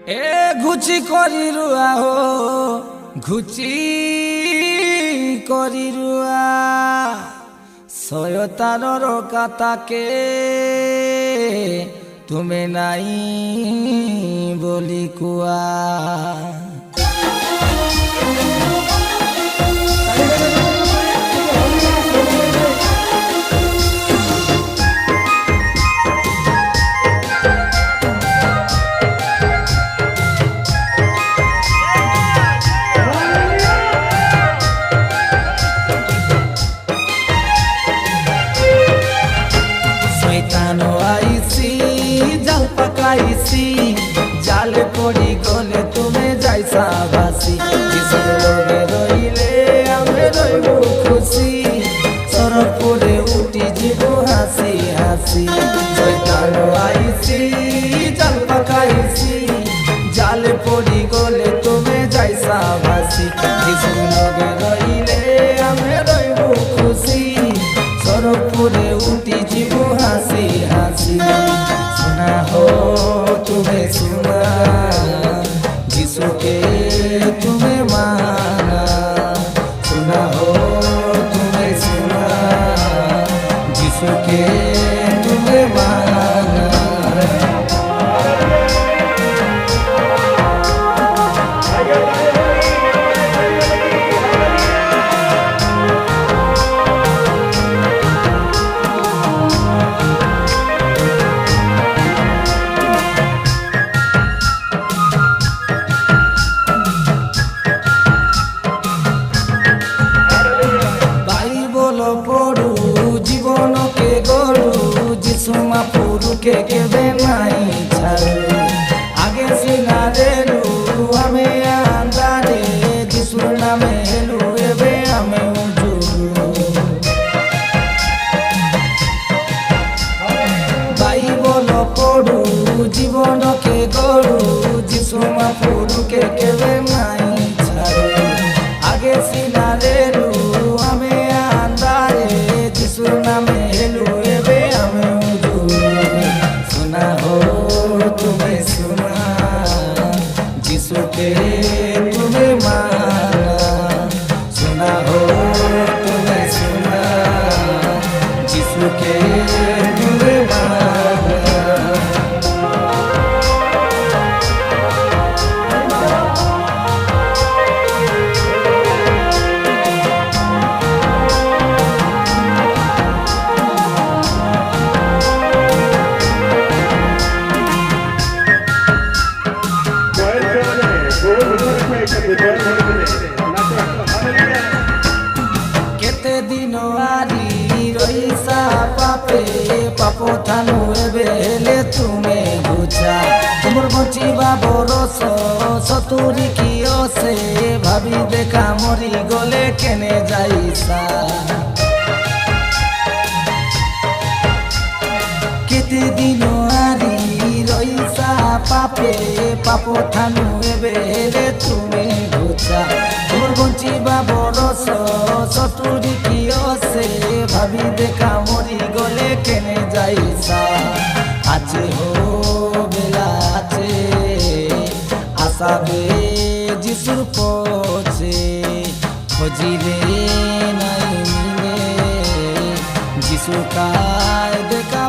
এ ঘুচি করি রুয়া হো ঘুচি করি রুয়া শয়তানর কাতাকে তুমি নাই বলি কুয়া জাল পড়ি গলে তুমি যাইসা বাসি লগে রইলে আমি রইব খুশি সরব করে উঠি জীব হাসি হাসি শয়তান আইসি জাল পাকাইছি জাল পড়ি গলে তুমি যাইসা বাসি লগে রইলে আমি রইব খুশি সরব করে উঠি জীব হাসি হাসি सुना हो तुम्हें सुना जिसु के तुम्हें माना सुना हो तुम्हें सुना जिसु के तुम्हें माना পড়ু জীবনকে গড়ু যিশু মাপুরুকে কেবে নাই ছাড়ু আগে সিনা দেলু আমি আন্দারে যিশুর নামে এলু এবে আমি উজুরু বাইবল পড়ু জীবনকে গড়ু যিশু মাপুরুকে কেবে নাই ছাড়ু আগে সিনা দেলু আমি নামে এলু এবে আমি सुना हो तुम्हें सुना जिसु के तुम्हें माना सुना हो तुम्हें सुना जिसु के तुम्हें माना केते दिन आरी रईसा पापे पापो थानु एबेले तुमे बुझा तुमर बचिबा बरस सतुरी कियो से भाबी देखा मरी गले केने जाइसा केते दिन आरी रईसा पापे पापो थानु एबेले तुमे बुझा तुमर बचिबा बरस सतुरी कियो से भाबी देखा मरी गले केने जाइसा आछे हो बेला आछे आसाबे जिसुर पछे खोजिले नाई मिले जिसु काय देखा